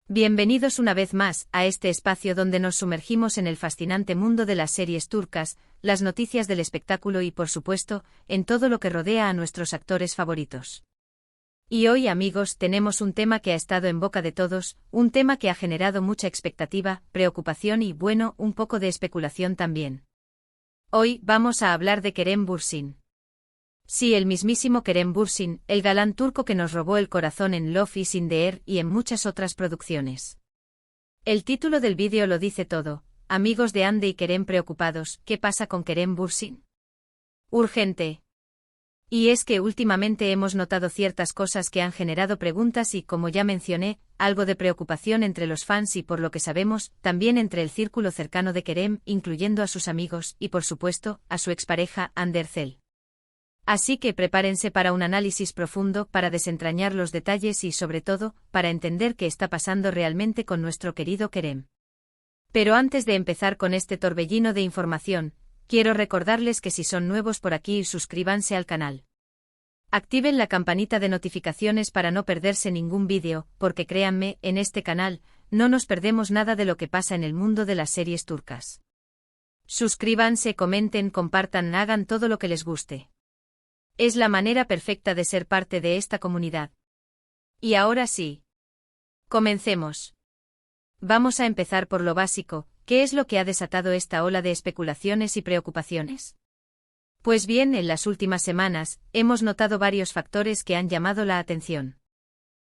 Bienvenidos una vez más a este espacio donde nos sumergimos en el fascinante mundo de las series turcas, las noticias del espectáculo y, por supuesto, en todo lo que rodea a nuestros actores favoritos. Y hoy, amigos, tenemos un tema que ha estado en boca de todos, un tema que ha generado mucha expectativa, preocupación y, bueno, un poco de especulación también. Hoy vamos a hablar de Kerem Bürsin. Sí, el mismísimo Kerem Bürsin, el galán turco que nos robó el corazón en Love is in the Air y en muchas otras producciones. El título del vídeo lo dice todo. Amigos de Hande y Kerem preocupados, ¿qué pasa con Kerem Bürsin? Urgente. Y es que últimamente hemos notado ciertas cosas que han generado preguntas y, como ya mencioné, algo de preocupación entre los fans y, por lo que sabemos, también entre el círculo cercano de Kerem, incluyendo a sus amigos y, por supuesto, a su expareja, Hande Erçel. Así que prepárense para un análisis profundo, para desentrañar los detalles y, sobre todo, para entender qué está pasando realmente con nuestro querido Kerem. Pero antes de empezar con este torbellino de información, quiero recordarles que si son nuevos por aquí, suscríbanse al canal. Activen la campanita de notificaciones para no perderse ningún vídeo, porque créanme, en este canal, no nos perdemos nada de lo que pasa en el mundo de las series turcas. Suscríbanse, comenten, compartan, hagan todo lo que les guste. Es la manera perfecta de ser parte de esta comunidad. Y ahora sí. Comencemos. Vamos a empezar por lo básico, ¿qué es lo que ha desatado esta ola de especulaciones y preocupaciones? Pues bien, en las últimas semanas, hemos notado varios factores que han llamado la atención.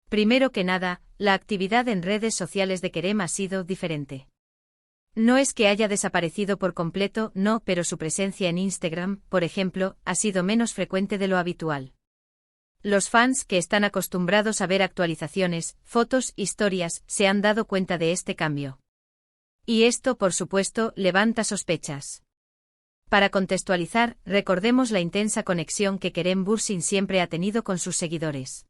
Primero que nada, la actividad en redes sociales de Kerem ha sido diferente. No es que haya desaparecido por completo, no, pero su presencia en Instagram, por ejemplo, ha sido menos frecuente de lo habitual. Los fans, que están acostumbrados a ver actualizaciones, fotos, historias, se han dado cuenta de este cambio. Y esto, por supuesto, levanta sospechas. Para contextualizar, recordemos la intensa conexión que Kerem Bürsin siempre ha tenido con sus seguidores.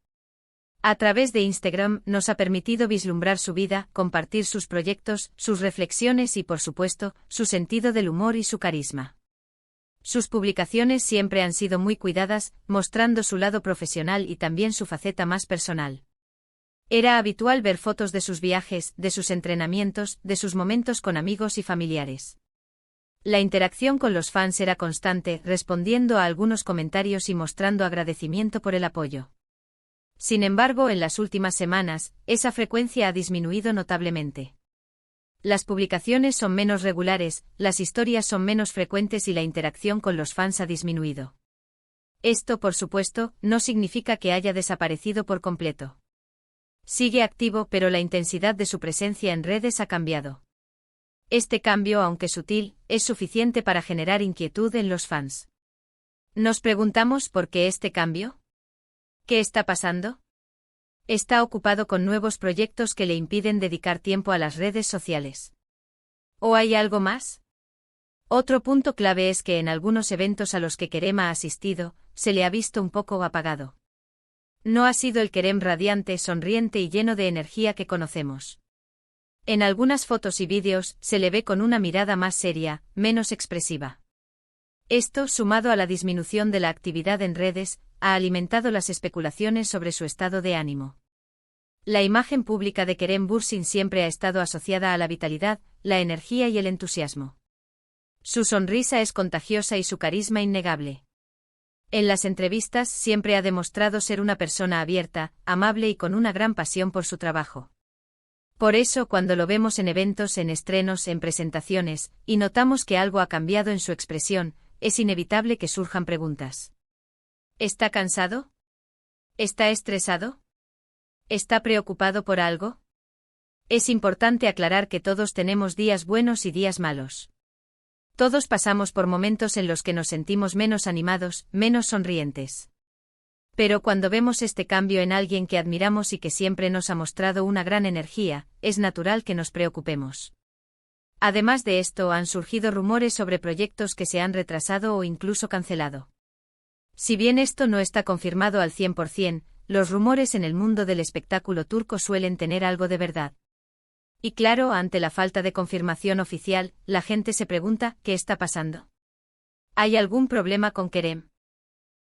A través de Instagram nos ha permitido vislumbrar su vida, compartir sus proyectos, sus reflexiones y, por supuesto, su sentido del humor y su carisma. Sus publicaciones siempre han sido muy cuidadas, mostrando su lado profesional y también su faceta más personal. Era habitual ver fotos de sus viajes, de sus entrenamientos, de sus momentos con amigos y familiares. La interacción con los fans era constante, respondiendo a algunos comentarios y mostrando agradecimiento por el apoyo. Sin embargo, en las últimas semanas, esa frecuencia ha disminuido notablemente. Las publicaciones son menos regulares, las historias son menos frecuentes y la interacción con los fans ha disminuido. Esto, por supuesto, no significa que haya desaparecido por completo. Sigue activo, pero la intensidad de su presencia en redes ha cambiado. Este cambio, aunque sutil, es suficiente para generar inquietud en los fans. Nos preguntamos por qué este cambio. ¿Qué está pasando? Está ocupado con nuevos proyectos que le impiden dedicar tiempo a las redes sociales. ¿O hay algo más? Otro punto clave es que en algunos eventos a los que Kerem ha asistido, se le ha visto un poco apagado. No ha sido el Kerem radiante, sonriente y lleno de energía que conocemos. En algunas fotos y vídeos, se le ve con una mirada más seria, menos expresiva. Esto, sumado a la disminución de la actividad en redes, ha alimentado las especulaciones sobre su estado de ánimo. La imagen pública de Kerem Bürsin siempre ha estado asociada a la vitalidad, la energía y el entusiasmo. Su sonrisa es contagiosa y su carisma innegable. En las entrevistas siempre ha demostrado ser una persona abierta, amable y con una gran pasión por su trabajo. Por eso, cuando lo vemos en eventos, en estrenos, en presentaciones, y notamos que algo ha cambiado en su expresión, es inevitable que surjan preguntas. ¿Está cansado? ¿Está estresado? ¿Está preocupado por algo? Es importante aclarar que todos tenemos días buenos y días malos. Todos pasamos por momentos en los que nos sentimos menos animados, menos sonrientes. Pero cuando vemos este cambio en alguien que admiramos y que siempre nos ha mostrado una gran energía, es natural que nos preocupemos. Además de esto, han surgido rumores sobre proyectos que se han retrasado o incluso cancelado. Si bien esto no está confirmado al 100%, los rumores en el mundo del espectáculo turco suelen tener algo de verdad. Y claro, ante la falta de confirmación oficial, la gente se pregunta, ¿qué está pasando? ¿Hay algún problema con Kerem?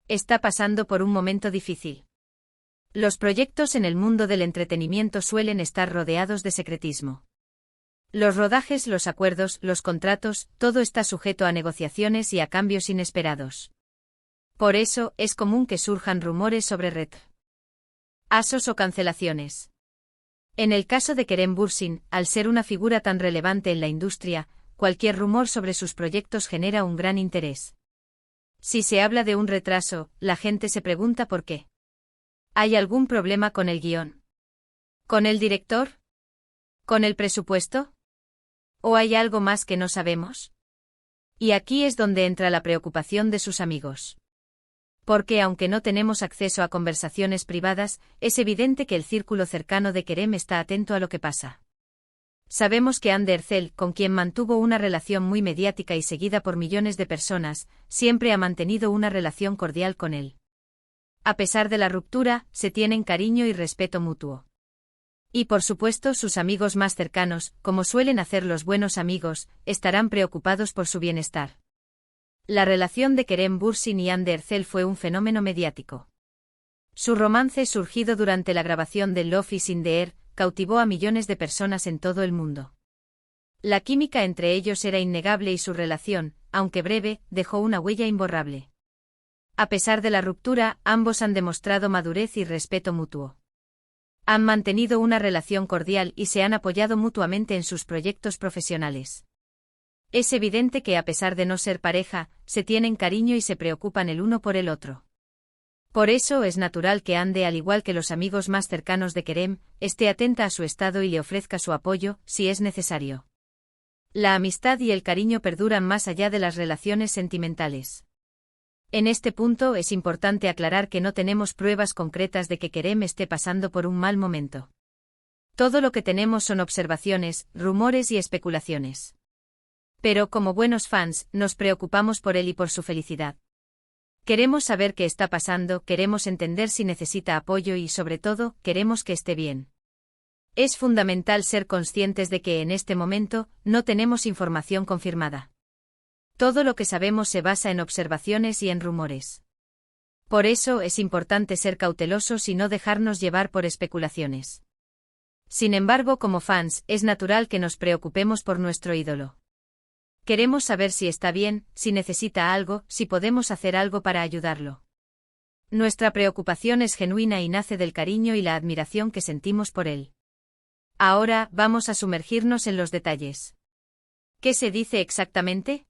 ¿Está pasando por un momento difícil? Los proyectos en el mundo del entretenimiento suelen estar rodeados de secretismo. Los rodajes, los acuerdos, los contratos, todo está sujeto a negociaciones y a cambios inesperados. Por eso, es común que surjan rumores sobre retrasos o cancelaciones. En el caso de Kerem Bürsin, al ser una figura tan relevante en la industria, cualquier rumor sobre sus proyectos genera un gran interés. Si se habla de un retraso, la gente se pregunta por qué. ¿Hay algún problema con el guión? ¿Con el director? ¿Con el presupuesto? ¿O hay algo más que no sabemos? Y aquí es donde entra la preocupación de sus amigos. Porque aunque no tenemos acceso a conversaciones privadas, es evidente que el círculo cercano de Kerem está atento a lo que pasa. Sabemos que Hande Erçel, con quien mantuvo una relación muy mediática y seguida por millones de personas, siempre ha mantenido una relación cordial con él. A pesar de la ruptura, se tienen cariño y respeto mutuo. Y por supuesto sus amigos más cercanos, como suelen hacer los buenos amigos, estarán preocupados por su bienestar. La relación de Kerem Bürsin y Hande Erçel fue un fenómeno mediático. Su romance, surgido durante la grabación de Love is in the Air, cautivó a millones de personas en todo el mundo. La química entre ellos era innegable y su relación, aunque breve, dejó una huella imborrable. A pesar de la ruptura, ambos han demostrado madurez y respeto mutuo. Han mantenido una relación cordial y se han apoyado mutuamente en sus proyectos profesionales. Es evidente que a pesar de no ser pareja, se tienen cariño y se preocupan el uno por el otro. Por eso es natural que Hande, al igual que los amigos más cercanos de Kerem, esté atenta a su estado y le ofrezca su apoyo, si es necesario. La amistad y el cariño perduran más allá de las relaciones sentimentales. En este punto es importante aclarar que no tenemos pruebas concretas de que Kerem esté pasando por un mal momento. Todo lo que tenemos son observaciones, rumores y especulaciones. Pero como buenos fans, nos preocupamos por él y por su felicidad. Queremos saber qué está pasando, queremos entender si necesita apoyo y, sobre todo, queremos que esté bien. Es fundamental ser conscientes de que en este momento no tenemos información confirmada. Todo lo que sabemos se basa en observaciones y en rumores. Por eso es importante ser cautelosos y no dejarnos llevar por especulaciones. Sin embargo, como fans, es natural que nos preocupemos por nuestro ídolo. Queremos saber si está bien, si necesita algo, si podemos hacer algo para ayudarlo. Nuestra preocupación es genuina y nace del cariño y la admiración que sentimos por él. Ahora, vamos a sumergirnos en los detalles. ¿Qué se dice exactamente?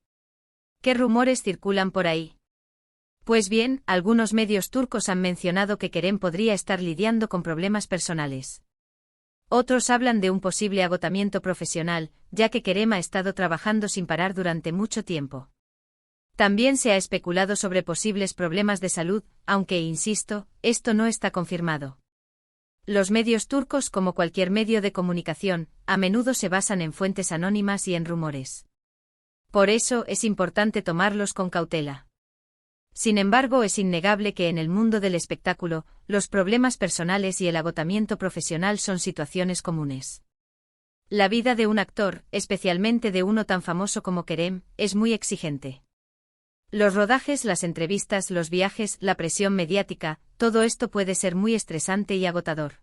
¿Qué rumores circulan por ahí? Pues bien, algunos medios turcos han mencionado que Kerem podría estar lidiando con problemas personales. Otros hablan de un posible agotamiento profesional, ya que Kerem ha estado trabajando sin parar durante mucho tiempo. También se ha especulado sobre posibles problemas de salud, aunque, insisto, esto no está confirmado. Los medios turcos, como cualquier medio de comunicación, a menudo se basan en fuentes anónimas y en rumores. Por eso es importante tomarlos con cautela. Sin embargo, es innegable que en el mundo del espectáculo, los problemas personales y el agotamiento profesional son situaciones comunes. La vida de un actor, especialmente de uno tan famoso como Kerem, es muy exigente. Los rodajes, las entrevistas, los viajes, la presión mediática, todo esto puede ser muy estresante y agotador.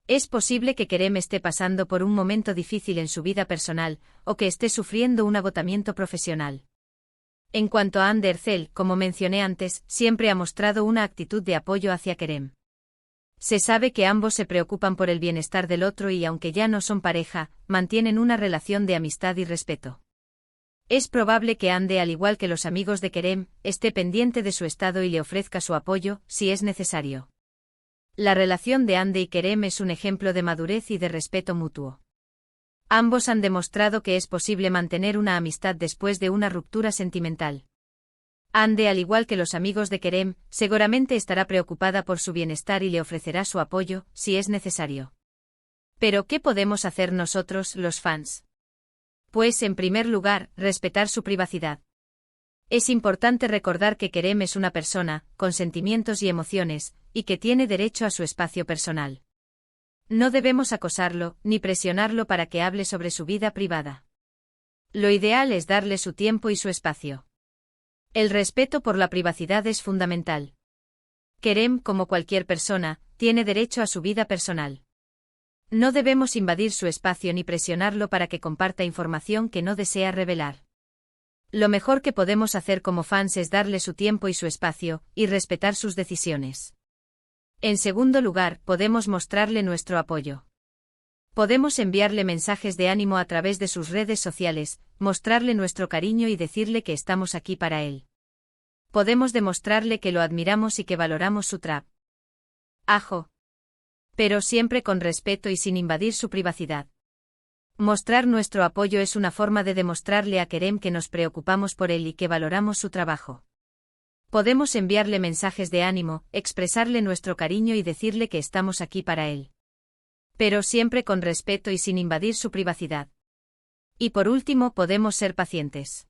Es posible que Kerem esté pasando por un momento difícil en su vida personal, o que esté sufriendo un agotamiento profesional. En cuanto a Hande Erçel, como mencioné antes, siempre ha mostrado una actitud de apoyo hacia Kerem. Se sabe que ambos se preocupan por el bienestar del otro y, aunque ya no son pareja, mantienen una relación de amistad y respeto. Es probable que Hande, al igual que los amigos de Kerem, esté pendiente de su estado y le ofrezca su apoyo, si es necesario. La relación de Hande y Kerem es un ejemplo de madurez y de respeto mutuo. Ambos han demostrado que es posible mantener una amistad después de una ruptura sentimental. Hande, al igual que los amigos de Kerem, seguramente estará preocupada por su bienestar y le ofrecerá su apoyo, si es necesario. Pero, ¿qué podemos hacer nosotros, los fans? Pues, en primer lugar, respetar su privacidad. Es importante recordar que Kerem es una persona, con sentimientos y emociones, y que tiene derecho a su espacio personal. No debemos acosarlo, ni presionarlo para que hable sobre su vida privada. Lo ideal es darle su tiempo y su espacio. El respeto por la privacidad es fundamental. Kerem, como cualquier persona, tiene derecho a su vida personal. No debemos invadir su espacio ni presionarlo para que comparta información que no desea revelar. Lo mejor que podemos hacer como fans es darle su tiempo y su espacio, y respetar sus decisiones. En segundo lugar, podemos mostrarle nuestro apoyo. Podemos enviarle mensajes de ánimo a través de sus redes sociales, mostrarle nuestro cariño y decirle que estamos aquí para él. Podemos demostrarle que lo admiramos y que valoramos su trabajo. Pero siempre con respeto y sin invadir su privacidad. Mostrar nuestro apoyo es una forma de demostrarle a Kerem que nos preocupamos por él y que valoramos su trabajo. Podemos enviarle mensajes de ánimo, expresarle nuestro cariño y decirle que estamos aquí para él. Pero siempre con respeto y sin invadir su privacidad. Y por último, podemos ser pacientes.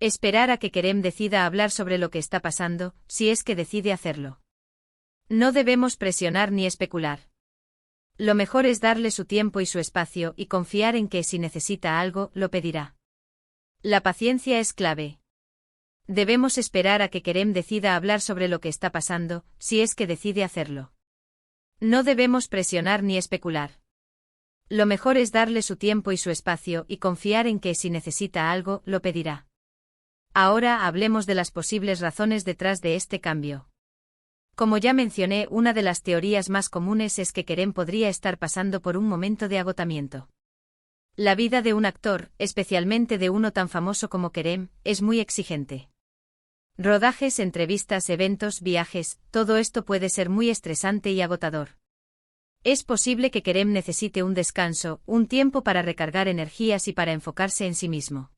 Esperar a que Kerem decida hablar sobre lo que está pasando, si es que decide hacerlo. No debemos presionar ni especular. Lo mejor es darle su tiempo y su espacio y confiar en que si necesita algo, lo pedirá. La paciencia es clave. Debemos esperar a que Kerem decida hablar sobre lo que está pasando, si es que decide hacerlo. No debemos presionar ni especular. Lo mejor es darle su tiempo y su espacio y confiar en que si necesita algo, lo pedirá. Ahora hablemos de las posibles razones detrás de este cambio. Como ya mencioné, una de las teorías más comunes es que Kerem podría estar pasando por un momento de agotamiento. La vida de un actor, especialmente de uno tan famoso como Kerem, es muy exigente. Rodajes, entrevistas, eventos, viajes, todo esto puede ser muy estresante y agotador. Es posible que Kerem necesite un descanso, un tiempo para recargar energías y para enfocarse en sí mismo.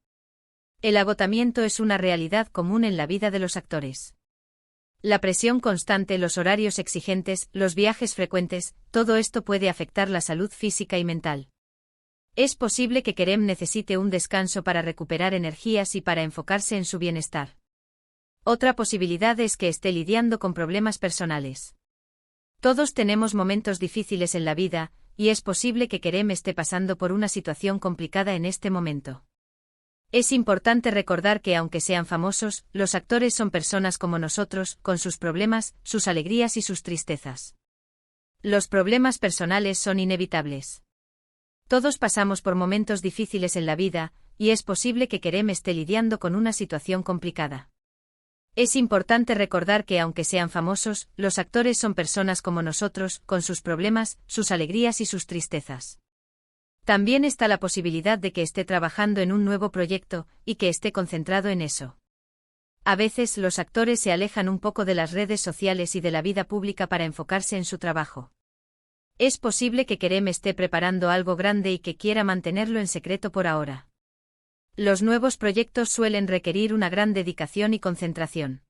El agotamiento es una realidad común en la vida de los actores. La presión constante, los horarios exigentes, los viajes frecuentes, todo esto puede afectar la salud física y mental. Es posible que Kerem necesite un descanso para recuperar energías y para enfocarse en su bienestar. Otra posibilidad es que esté lidiando con problemas personales. Todos tenemos momentos difíciles en la vida, y es posible que Kerem esté pasando por una situación complicada en este momento. Es importante recordar que aunque sean famosos, los actores son personas como nosotros, con sus problemas, sus alegrías y sus tristezas. Los problemas personales son inevitables. Todos pasamos por momentos difíciles en la vida, y es posible que Kerem esté lidiando con una situación complicada. Es importante recordar que aunque sean famosos, los actores son personas como nosotros, con sus problemas, sus alegrías y sus tristezas. También está la posibilidad de que esté trabajando en un nuevo proyecto, y que esté concentrado en eso. A veces los actores se alejan un poco de las redes sociales y de la vida pública para enfocarse en su trabajo. Es posible que Kerem esté preparando algo grande y que quiera mantenerlo en secreto por ahora. Los nuevos proyectos suelen requerir una gran dedicación y concentración.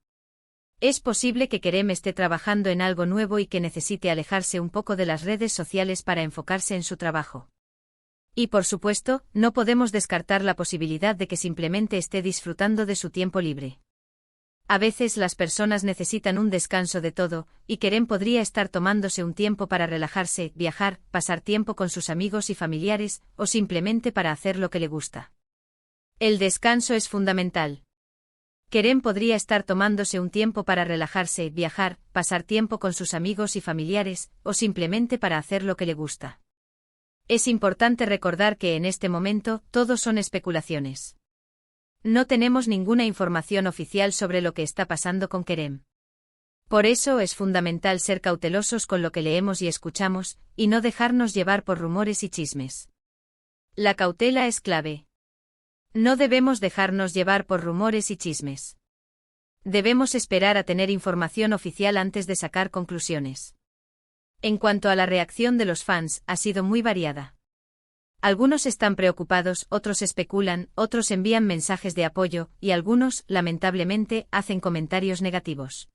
Es posible que Kerem esté trabajando en algo nuevo y que necesite alejarse un poco de las redes sociales para enfocarse en su trabajo. Y por supuesto, no podemos descartar la posibilidad de que simplemente esté disfrutando de su tiempo libre. A veces las personas necesitan un descanso de todo, y Kerem podría estar tomándose un tiempo para relajarse, viajar, pasar tiempo con sus amigos y familiares, o simplemente para hacer lo que le gusta. El descanso es fundamental. Kerem podría estar tomándose un tiempo para relajarse, viajar, pasar tiempo con sus amigos y familiares, o simplemente para hacer lo que le gusta. Es importante recordar que en este momento, todo son especulaciones. No tenemos ninguna información oficial sobre lo que está pasando con Kerem. Por eso es fundamental ser cautelosos con lo que leemos y escuchamos, y no dejarnos llevar por rumores y chismes. La cautela es clave. No debemos dejarnos llevar por rumores y chismes. Debemos esperar a tener información oficial antes de sacar conclusiones. En cuanto a la reacción de los fans, ha sido muy variada. Algunos están preocupados, otros especulan, otros envían mensajes de apoyo, y algunos, lamentablemente, hacen comentarios negativos.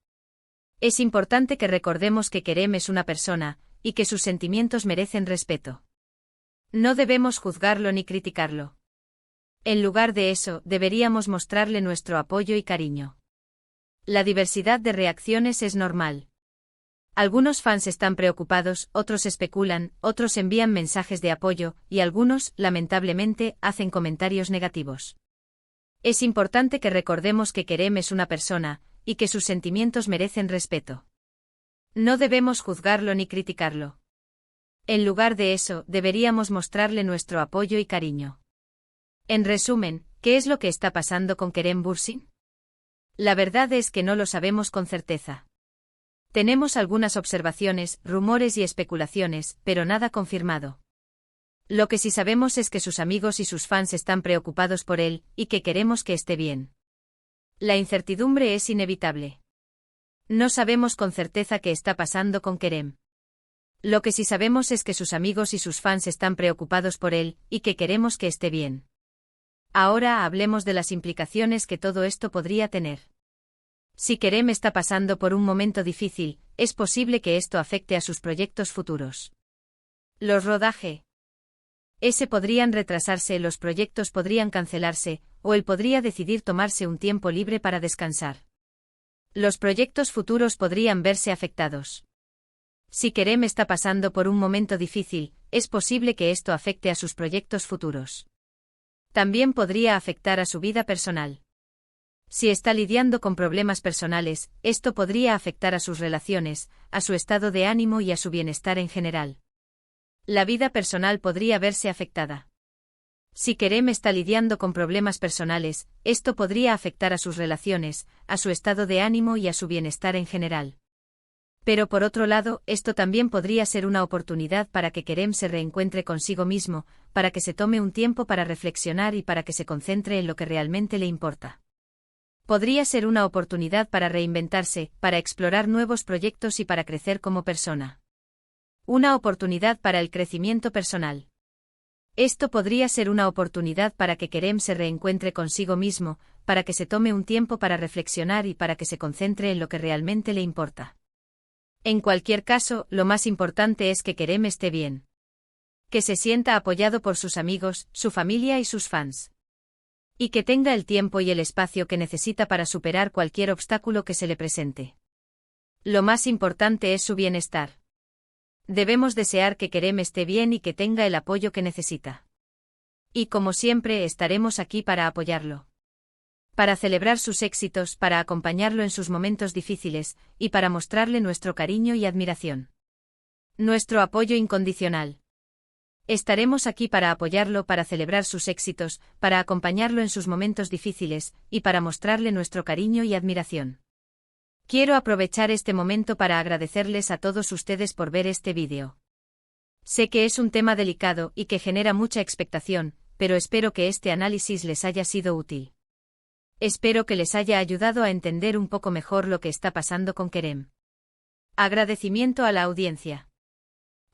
Es importante que recordemos que Kerem es una persona, y que sus sentimientos merecen respeto. No debemos juzgarlo ni criticarlo. En lugar de eso, deberíamos mostrarle nuestro apoyo y cariño. La diversidad de reacciones es normal. Algunos fans están preocupados, otros especulan, otros envían mensajes de apoyo, y algunos, lamentablemente, hacen comentarios negativos. Es importante que recordemos que Kerem es una persona, y que sus sentimientos merecen respeto. No debemos juzgarlo ni criticarlo. En lugar de eso, deberíamos mostrarle nuestro apoyo y cariño. En resumen, ¿qué es lo que está pasando con Kerem Bürsin? La verdad es que no lo sabemos con certeza. Tenemos algunas observaciones, rumores y especulaciones, pero nada confirmado. Lo que sí sabemos es que sus amigos y sus fans están preocupados por él, y que queremos que esté bien. La incertidumbre es inevitable. No sabemos con certeza qué está pasando con Kerem. Lo que sí sabemos es que sus amigos y sus fans están preocupados por él, y que queremos que esté bien. Ahora hablemos de las implicaciones que todo esto podría tener. Si Kerem está pasando por un momento difícil, es posible que esto afecte a sus proyectos futuros. Los rodajes podrían retrasarse, los proyectos podrían cancelarse, o él podría decidir tomarse un tiempo libre para descansar. Los proyectos futuros podrían verse afectados. Si Kerem está pasando por un momento difícil, es posible que esto afecte a sus proyectos futuros. También podría afectar a su vida personal. Si está lidiando con problemas personales, esto podría afectar a sus relaciones, a su estado de ánimo y a su bienestar en general. La vida personal podría verse afectada. Si Kerem está lidiando con problemas personales, esto podría afectar a sus relaciones, a su estado de ánimo y a su bienestar en general. Pero por otro lado, esto también podría ser una oportunidad para que Kerem se reencuentre consigo mismo, para que se tome un tiempo para reflexionar y para que se concentre en lo que realmente le importa. Podría ser una oportunidad para reinventarse, para explorar nuevos proyectos y para crecer como persona. Una oportunidad para el crecimiento personal. Esto podría ser una oportunidad para que Kerem se reencuentre consigo mismo, para que se tome un tiempo para reflexionar y para que se concentre en lo que realmente le importa. En cualquier caso, lo más importante es que Kerem esté bien. Que se sienta apoyado por sus amigos, su familia y sus fans. Y que tenga el tiempo y el espacio que necesita para superar cualquier obstáculo que se le presente. Lo más importante es su bienestar. Debemos desear que Kerem esté bien y que tenga el apoyo que necesita. Y como siempre estaremos aquí para apoyarlo. Para celebrar sus éxitos, para acompañarlo en sus momentos difíciles, y para mostrarle nuestro cariño y admiración. Nuestro apoyo incondicional. Estaremos aquí para apoyarlo, para celebrar sus éxitos, para acompañarlo en sus momentos difíciles, y para mostrarle nuestro cariño y admiración. Quiero aprovechar este momento para agradecerles a todos ustedes por ver este vídeo. Sé que es un tema delicado y que genera mucha expectación, pero espero que este análisis les haya sido útil. Espero que les haya ayudado a entender un poco mejor lo que está pasando con Kerem. Agradecimiento a la audiencia.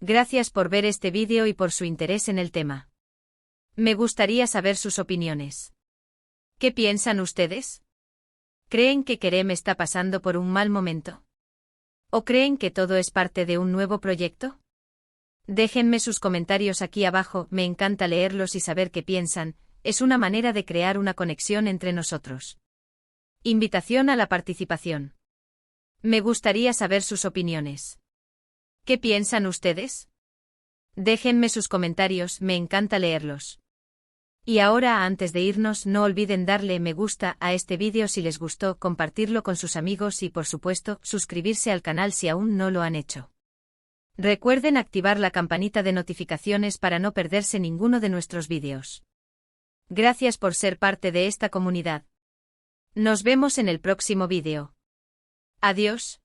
Gracias por ver este vídeo y por su interés en el tema. Me gustaría saber sus opiniones. ¿Qué piensan ustedes? ¿Creen que Kerem está pasando por un mal momento? ¿O creen que todo es parte de un nuevo proyecto? Déjenme sus comentarios aquí abajo, me encanta leerlos y saber qué piensan, es una manera de crear una conexión entre nosotros. Invitación a la participación. Me gustaría saber sus opiniones. ¿Qué piensan ustedes? Déjenme sus comentarios, me encanta leerlos. Y ahora, antes de irnos, no olviden darle me gusta a este vídeo si les gustó, compartirlo con sus amigos y, por supuesto, suscribirse al canal si aún no lo han hecho. Recuerden activar la campanita de notificaciones para no perderse ninguno de nuestros vídeos. Gracias por ser parte de esta comunidad. Nos vemos en el próximo vídeo. Adiós.